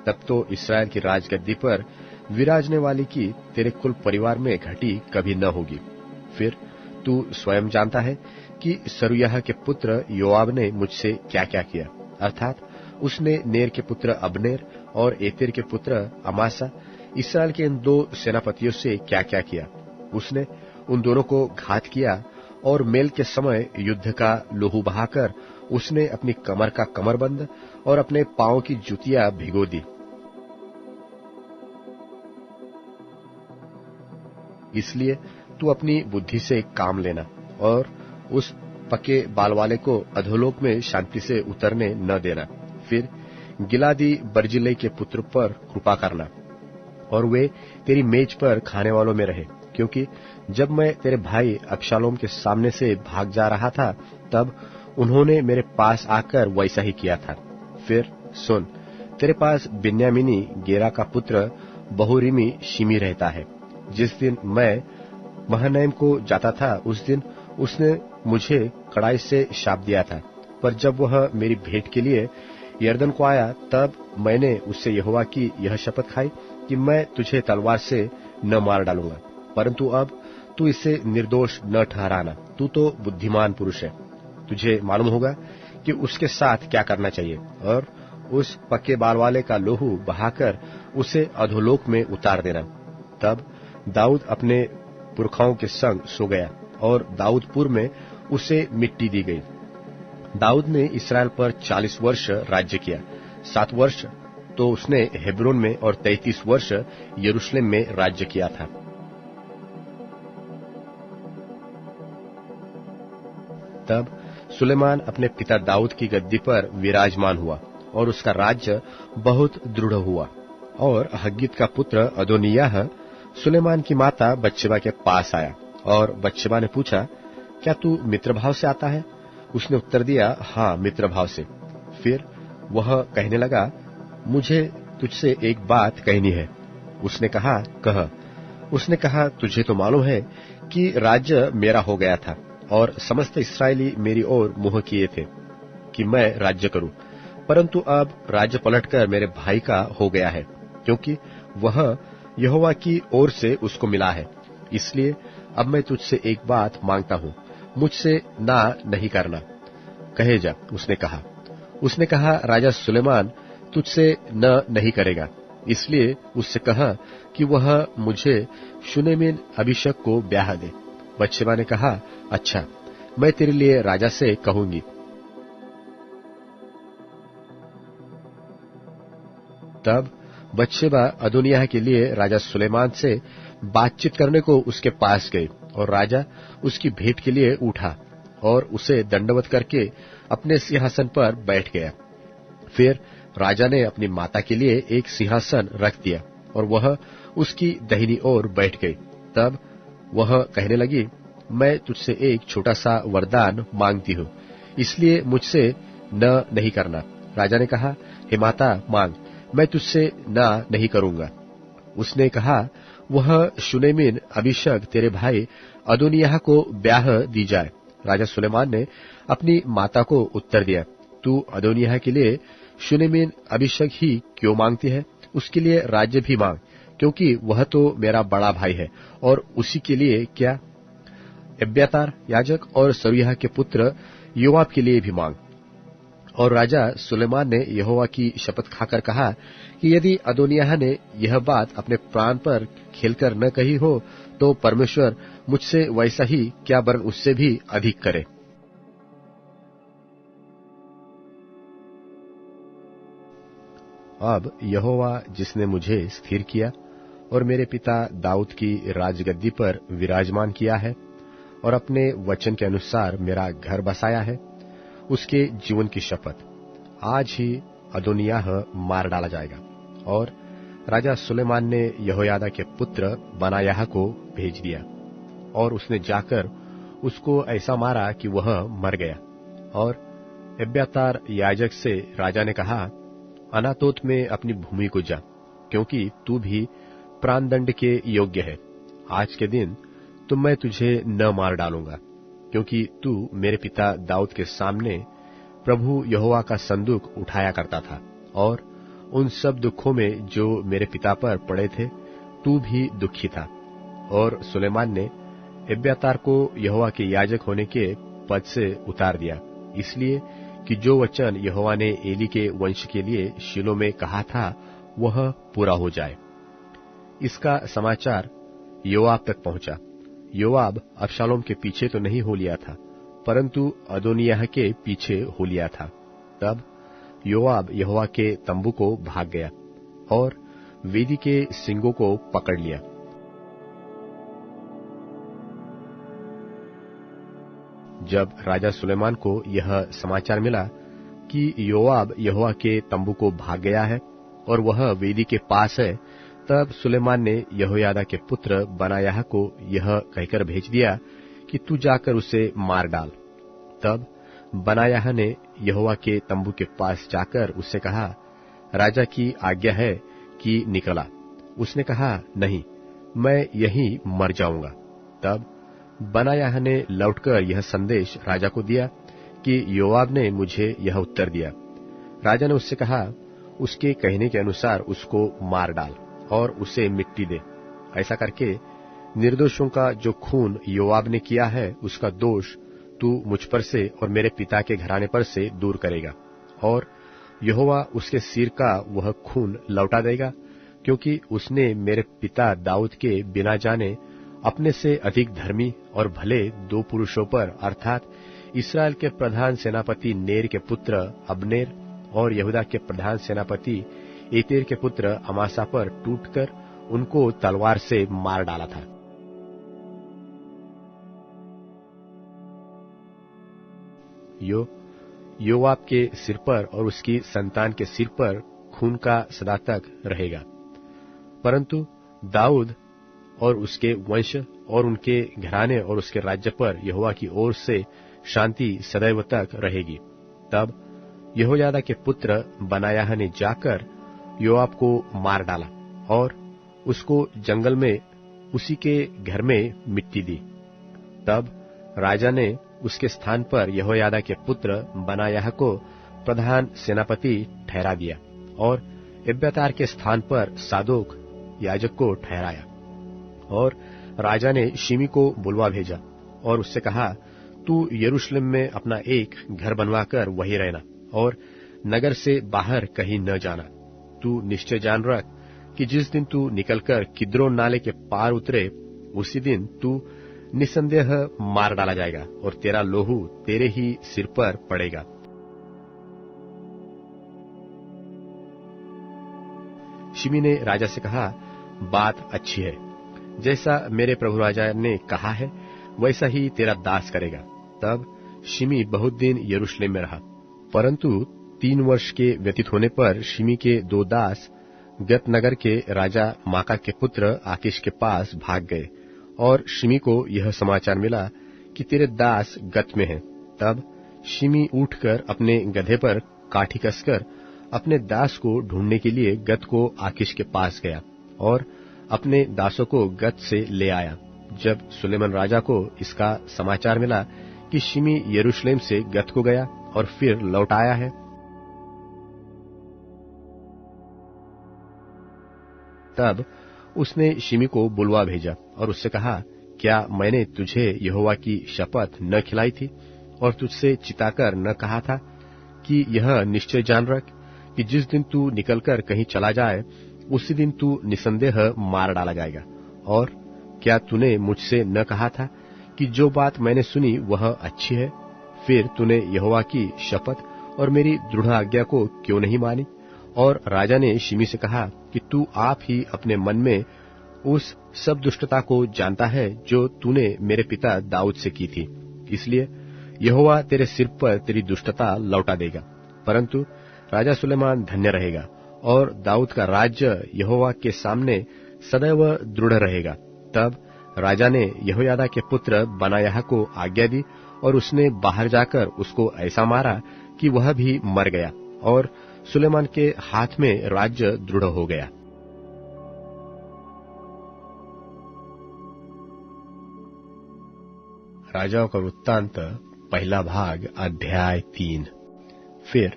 तब तो इस्राएल की राजगद्दी पर विराजने वाली की तेरे कुल परिवार में घटी कभी न होगी। फिर तू स्वयं जानता है कि सरूयाह के पुत्र योआब ने मुझसे क्या क्या किया, अर्थात उसने नेर के पुत्र अबनेर और एतेर के पुत्र अमासा इस्राएल के इन 2 सेनापतियों से क्या क्या किया। उसने उन दोनों को घात किया और मेल के समय युद्ध का लोहू बहाकर उसने अपनी कमर का कमरबंद और अपने पांव की जूतियां भिगो दी। इसलिए तू अपनी बुद्धि से काम लेना और उस पके बाल वाले को अधोलोक में शांति से उतरने न देना। फिर गिलादी बर्जिल्लै के पुत्र पर कृपा करना और वे तेरी मेज पर खाने वालों में रहे, क्योंकि जब मैं तेरे भाई अबशालोम के सामने से भाग जा रहा था तब उन्होंने मेरे पास आकर वैसा ही किया था। फिर सुन, तेरे पास बिन्यामीनी गेरा का पुत्र बहुरीमी शिमी रहता है। जिस दिन मैं महनैम को जाता था उस दिन उसने मुझे कड़ाई से शाप दिया था, पर जब वह मेरी भेंट के लिए यरदन को आया तब मैंने उससे यहोवा की यह शपथ खाई कि मैं तुझे तलवार से न मार डालूंगा, परंतु अब तू इसे निर्दोष न ठहराना। तू तो बुद्धिमान पुरुष है, तुझे मालूम होगा कि उसके साथ क्या करना चाहिए, और उस पक्के बाल वाले का लोहू बहाकर उसे अधोलोक में उतार देना। तब दाऊद अपने पुरखाओं के संग सो गया और दाऊदपुर में उसे मिट्टी दी गई। दाऊद ने इस्राएल पर 40 वर्ष राज्य किया। 7 वर्ष तो उसने हेब्रोन में और 33 वर्ष यरूशलेम में राज्य किया था। तब सुलेमान अपने पिता दाऊद की गद्दी पर विराजमान हुआ और उसका राज्य बहुत दृढ़ हुआ। और हग्गीत का पुत्र अदोनिय्याह सुलेमान की माता बत्शेबा के पास आया और बत्शेबा ने पूछा, क्या तू मित्रभाव से आता है? उसने उत्तर दिया, हाँ, मित्रभाव से। फिर वह कहने लगा, मुझे तुझसे एक बात कहनी है। उसने कहा, कह। उसने कहा, तुझे तो मालूम है कि राज्य मेरा हो गया था और समस्त इस्राएली मेरी ओर मुंह किए थे कि मैं राज्य करूं, परंतु अब राज्य पलटकर मेरे भाई का हो गया है, क्योंकि वह यहोवा की ओर से उसको मिला है। इसलिए अब मैं तुझसे एक बात मांगता हूं, मुझसे ना नहीं करना। कहे जा, उसने कहा राजा सुलेमान तुझसे नहीं करेगा, इसलिए उससे कहा कि वह मुझे शुनेमिन अभिषेक को ब्याह दे। बत्शेबा ने कहा, अच्छा, मैं तेरे लिए राजा से कहूंगी। तब बत्शेबा अदोनिय्याह के लिए राजा सुलेमान से बातचीत करने को उसके पास गई, और राजा उसकी भेंट के लिए उठा और उसे दंडवत करके अपने सिंहासन पर बैठ गया। फिर राजा ने अपनी माता के लिए एक सिंहासन रख दिया और वह उसकी दाहिनी ओर बैठ गई। तब वह कहने लगी, मैं तुझसे एक छोटा सा वरदान मांगती हूँ, इसलिए मुझसे नहीं करना। राजा ने कहा, हे माता, मांग, मैं तुझसे नहीं करूंगा। उसने कहा, वह शुनेमिन अभिषेक तेरे भाई अदोनिय्याह को ब्याह दी जाए। राजा सुलेमान ने अपनी माता को उत्तर दिया, तू अदोनिय्याह के लिए शुनेमिन अभिषेक ही क्यों मांगती है? उसके लिए राज्य भी मांग, क्योंकि वह तो मेरा बड़ा भाई है, और उसी के लिए क्या, एब्यातार याजक और सरूयाह के पुत्र योआब के लिए भी मांग। और राजा सुलेमान ने यहोवा की शपथ खाकर कहा कि यदि अदोनिय्याह ने यह बात अपने प्राण पर खेलकर न कही हो, तो परमेश्वर मुझसे वैसा ही क्या, वरन उससे भी अधिक करे। अब यहोवा जिसने मुझे स्थिर किया और मेरे पिता दाऊद की राजगद्दी पर विराजमान किया है और अपने वचन के अनुसार मेरा घर बसाया है, उसके जीवन की शपथ, आज ही अदोनिय्याह मार डाला जाएगा। और राजा सुलेमान ने यहोयादा के पुत्र बनायाह को भेज दिया, और उसने जाकर उसको ऐसा मारा कि वह मर गया। और एब्यातार याजक से राजा ने कहा, अनातोत में अपनी भूमि को जा, क्योंकि तू भी प्राणदंड के योग्य है। आज के दिन तो मैं तुझे न मार डालूंगा, क्योंकि तू मेरे पिता दाऊद के सामने प्रभु यहोवा का संदूक उठाया करता था, और उन सब दुखों में जो मेरे पिता पर पड़े थे तू भी दुखी था। और सुलेमान ने एब्यातार को यहोवा के याजक होने के पद से उतार दिया, इसलिए कि जो वचन यहोवा ने एली के वंश के लिए शीलो में कहा था वह पूरा हो जाए। इसका समाचार योआब तक पहुंचा। योआब अबशालोम के पीछे तो नहीं हो लिया था, परंतु अदोनिय्याह के पीछे हो लिया था। तब योआब यहोवा के तंबू को भाग गया और वेदी के सींगों को पकड़ लिया। जब राजा सुलेमान को यह समाचार मिला कि योआब यहोवा के तंबू को भाग गया है और वह वेदी के पास है, तब सुलेमान ने यहोयादा के पुत्र बनायाह को यह कहकर भेज दिया कि तू जाकर उसे मार डाल। तब बनायाह ने यहोवा के तंबू के पास जाकर उससे कहा, राजा की आज्ञा है कि निकला। उसने कहा, नहीं, मैं यहीं मर जाऊंगा। तब बनायाह ने लौटकर यह संदेश राजा को दिया कि योआब ने मुझे यह उत्तर दिया। राजा ने उससे कहा, उसके कहने के अनुसार उसको मार डाल और उसे मिट्टी दे। ऐसा करके निर्दोषों का जो खून योआब ने किया है उसका दोष तू मुझ पर से और मेरे पिता के घराने पर से दूर करेगा, और यहोवा उसके सिर का वह खून लौटा देगा, क्योंकि उसने मेरे पिता दाऊद के बिना जाने अपने से अधिक धर्मी और भले दो पुरुषों पर, अर्थात इस्राएल के प्रधान सेनापति नेर के पुत्र अब्नेर और यहूदा के प्रधान सेनापति एतेर के पुत्र अमासा पर टूटकर उनको तलवार से मार डाला था। योआब के सिर पर और उसकी संतान के सिर पर खून का सदा तक रहेगा, परंतु दाऊद और उसके वंश और उनके घराने और उसके राज्य पर यहोवा की ओर से शांति सदैव तक रहेगी। तब यहोयादा के पुत्र बनायाह ने जाकर योआब को मार डाला और उसको जंगल में उसी के घर में मिट्टी दी। तब राजा ने उसके स्थान पर यहोयादा के पुत्र बनायाह को प्रधान सेनापति ठहरा दिया और एब्यातार के स्थान पर सादोक याजक को ठहराया। और राजा ने शिमी को बुलवा भेजा और उससे कहा, तू यरूशलेम में अपना एक घर बनवाकर वहीं रहना और नगर से बाहर कहीं न जाना। तू निश्चय जान रख कि जिस दिन तू निकलकर किद्रोन नाले के पार उतरे, उसी दिन तू निसंदेह मार डाला जाएगा और तेरा लोहू तेरे ही सिर पर पड़ेगा। शिमी ने राजा से कहा, बात अच्छी है, जैसा मेरे प्रभु राजा ने कहा है वैसा ही तेरा दास करेगा। तब शिमी बहुत दिन यरूशलेम में रहा, परंतु 3 वर्ष के व्यतीत होने पर शिमी के 2 दास गत नगर के राजा माका के पुत्र आकीश के पास भाग गए और शिमी को यह समाचार मिला कि तेरे दास गत में हैं। तब शिमी उठकर अपने गधे पर काठी कसकर अपने दास को ढूंढने के लिए गत को आकीश के पास गया और अपने दासों को गत से ले आया। जब सुलेमान राजा को इसका समाचार मिला कि शिमी यरूशलेम से गत को गया और फिर लौट आया है, तब उसने शिमी को बुलवा भेजा और उससे कहा, क्या मैंने तुझे यहोवा की शपथ न खिलाई थी और तुझसे चिताकर न कहा था कि यह निश्चय जान रख कि जिस दिन तू निकलकर कहीं चला जाए, उसी दिन तू निसंदेह मार डाला जाएगा। और क्या तूने मुझसे न कहा था कि जो बात मैंने सुनी वह अच्छी है? फिर तूने यहोवा की शपथ और मेरी दृढ़ आज्ञा को क्यों नहीं मानी? और राजा ने शिमी से कहा कि तू आप ही अपने मन में उस सब दुष्टता को जानता है जो तूने मेरे पिता दाऊद से की थी, इसलिए यहोवा तेरे सिर पर तेरी दुष्टता लौटा देगा। परंतु राजा सुलेमान धन्य रहेगा और दाऊद का राज्य यहोवा के सामने सदैव दृढ़ रहेगा। तब राजा ने यहोयादा के पुत्र बनायाह को आज्ञा दी और उसने बाहर जाकर उसको ऐसा मारा कि वह भी मर गया और सुलेमान के हाथ में राज्य दृढ़ हो गया। राजाओं का वृत्तांत पहला भाग अध्याय 3। फिर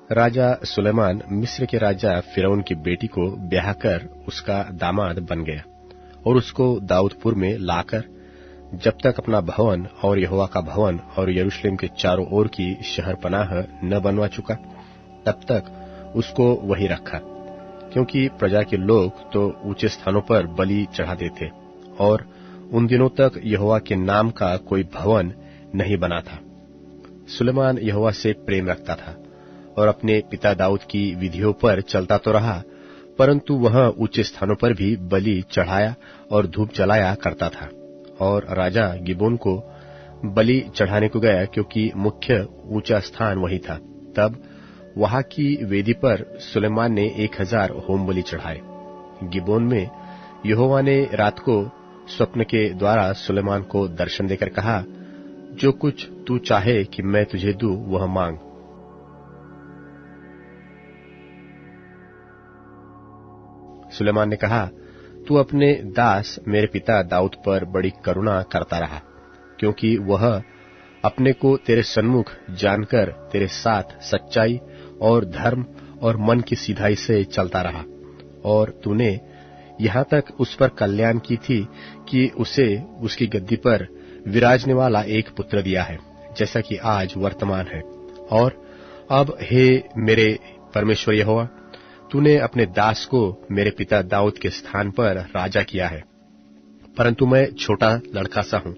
राजा सुलेमान मिस्र के राजा फिरौन की बेटी को ब्याह कर उसका दामाद बन गया और उसको दाऊदपुर में लाकर जब तक अपना भवन और यहोवा का भवन और यरूशलेम के चारों ओर की शहर पनाह न बनवा चुका, तब तक उसको वही रखा, क्योंकि प्रजा के लोग तो ऊंचे स्थानों पर बलि चढ़ाते थे और उन दिनों तक यहोवा के नाम का कोई भवन नहीं बना था। सुलेमान यहोवा से प्रेम रखता था और अपने पिता दाऊद की विधियों पर चलता तो रहा, परंतु वह ऊंचे स्थानों पर भी बलि चढ़ाया और धूप जलाया करता था। और राजा गिबोन को बलि चढ़ाने को गया, क्योंकि मुख्य ऊंचा स्थान वही था। तब वहां की वेदी पर सुलेमान ने 1000 होम बलि चढ़ाए। गिबोन में यहोवा ने रात को स्वप्न के द्वारा सुलेमान को दर्शन देकर कहा, जो कुछ तू चाहे कि मैं तुझे दूं वह मांग। सुलेमान ने कहा, तू अपने दास मेरे पिता दाऊद पर बड़ी करुणा करता रहा, क्योंकि वह अपने को तेरे सन्मुख जानकर तेरे साथ सच्चाई और धर्म और मन की सीधाई से चलता रहा। और तूने यहाँ तक उस पर कल्याण की थी कि उसे उसकी गद्दी पर विराजने वाला एक पुत्र दिया है, जैसा कि आज वर्तमान है। और अब हे मेरे परमेश्वर यहोवा, तूने अपने दास को मेरे पिता दाऊद के स्थान पर राजा किया है, परंतु मैं छोटा लड़का सा हूं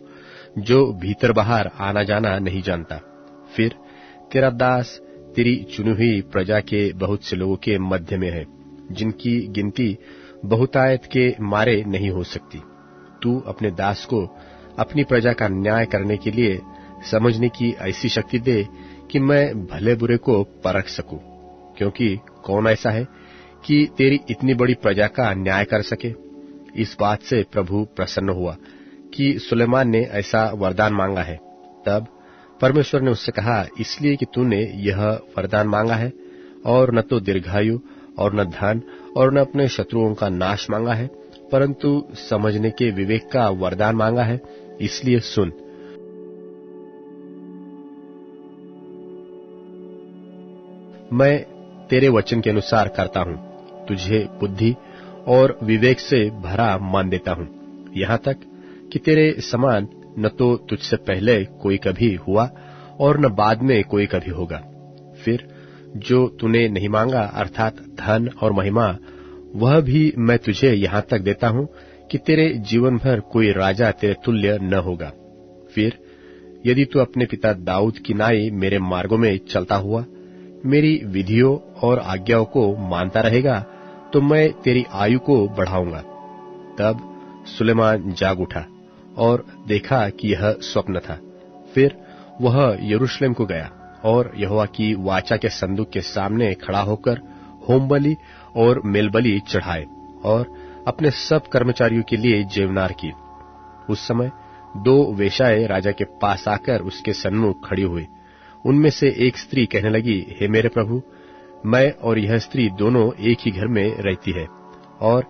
जो भीतर बाहर आना जाना नहीं जानता। फिर तेरा दास तेरी चुनी हुई प्रजा के बहुत से लोगों के मध्य में है, जिनकी गिनती बहुतायत के मारे नहीं हो सकती। तू अपने दास को अपनी प्रजा का न्याय करने के लिए समझने की ऐसी शक्ति दे कि मैं भले बुरे को परख सकूं, क्योंकि कौन ऐसा है कि तेरी इतनी बड़ी प्रजा का न्याय कर सके। इस बात से प्रभु प्रसन्न हुआ कि सुलेमान ने ऐसा वरदान मांगा है। तब परमेश्वर ने उससे कहा, इसलिए कि तूने यह वरदान मांगा है और न तो दीर्घायु और न धन और न अपने शत्रुओं का नाश मांगा है, परंतु समझने के विवेक का वरदान मांगा है, इसलिए सुन। मैं तेरे वचन के अनुसार करता हूं, तुझे बुद्धि और विवेक से भरा मान देता हूं, यहाँ तक कि तेरे समान न तो तुझसे पहले कोई कभी हुआ और न बाद में कोई कभी होगा। फिर जो तूने नहीं मांगा अर्थात धन और महिमा, वह भी मैं तुझे यहां तक देता हूं कि तेरे जीवन भर कोई राजा तेरे तुल्य न होगा। फिर यदि तू अपने पिता दाऊद की नाई मेरे मार्गों में चलता हुआ मेरी विधियों और आज्ञाओं को मानता रहेगा, तो मैं तेरी आयु को बढ़ाऊंगा। तब सुलेमान जाग उठा और देखा कि यह स्वप्न था। फिर वह यरूशलेम को गया और यहोवा की वाचा के संदूक के सामने खड़ा होकर होमबलि और मेलबलि चढ़ाए और अपने सब कर्मचारियों के लिए जेवनार की। उस समय 2 वेश्याएं राजा के पास आकर उसके सन्मुख खड़ी हुई। उनमें से एक स्त्री कहने लगी, हे मेरे प्रभु, मैं और यह स्त्री दोनों एक ही घर में रहती है और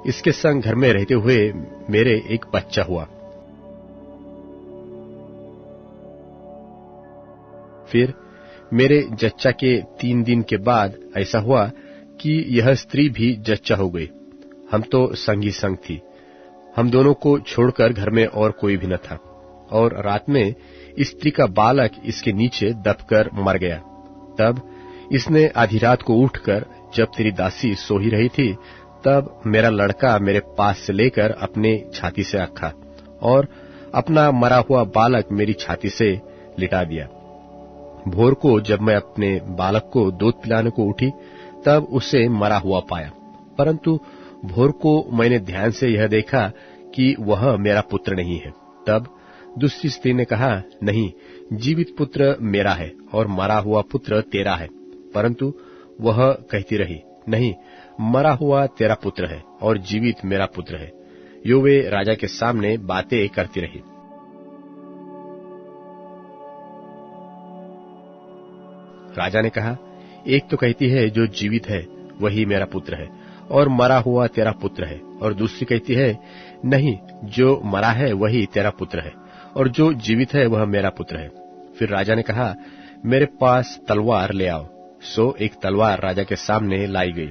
इसके संग घर में रहते हुए मेरे एक बच्चा हुआ। फिर मेरे जच्चा के 3 दिन के बाद ऐसा हुआ कि यह स्त्री भी जच्चा हो गई। हम तो संगी संग थी। हम दोनों को छोड़कर घर में और कोई भी न था। और रात में इस स्त्री का बालक इसके नीचे दबकर मर गया। तब इसने आधी रात को उठकर, जब तेरी दासी सो ही रही थी, तब मेरा लड़का मेरे पास से लेकर अपने छाती से रखा और अपना मरा हुआ बालक मेरी छाती से लिटा दिया। भोर को जब मैं अपने बालक को दूध पिलाने को उठी, तब उसे मरा हुआ पाया। परंतु भोर को मैंने ध्यान से यह देखा कि वह मेरा पुत्र नहीं है। तब दूसरी स्त्री ने कहा, नहीं, जीवित पुत्र मेरा है और मरा हुआ पुत्र तेरा है। परंतु वह कहती रही, नहीं, मरा हुआ तेरा पुत्र है और जीवित मेरा पुत्र है। यो वे राजा के सामने बातें करती रही। राजा ने कहा, एक तो कहती है जो जीवित है वही मेरा पुत्र है और मरा हुआ तेरा पुत्र है, और दूसरी कहती है, नहीं, जो मरा है वही तेरा पुत्र है और जो जीवित है वह मेरा पुत्र है। फिर राजा ने कहा, मेरे पास तलवार ले आओ। सो एक तलवार राजा के सामने लाई गई।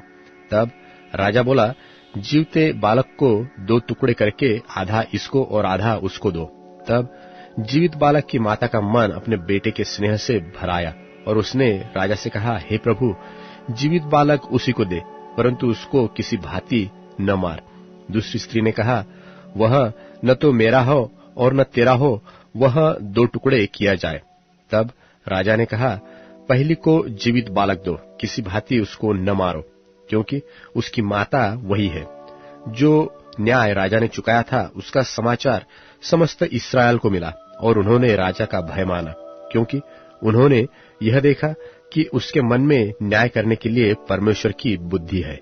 तब राजा बोला, जीवते बालक को 2 टुकड़े करके आधा इसको और आधा उसको दो। तब जीवित बालक की माता का मन अपने बेटे के स्नेह से भराया और उसने राजा से कहा, हे प्रभु, जीवित बालक उसी को दे, परंतु उसको किसी भांति न मार। दूसरी स्त्री ने कहा, वह न तो मेरा हो और न तेरा हो, वह 2 टुकड़े किया जाए। तब राजा ने कहा, पहली को जीवित बालक दो, किसी भांति उसको न मारो, क्योंकि उसकी माता वही है। जो न्याय राजा ने चुकाया था उसका समाचार समस्त इस्राएल को मिला और उन्होंने राजा का भय माना, क्योंकि उन्होंने यह देखा कि उसके मन में न्याय करने के लिए परमेश्वर की बुद्धि है।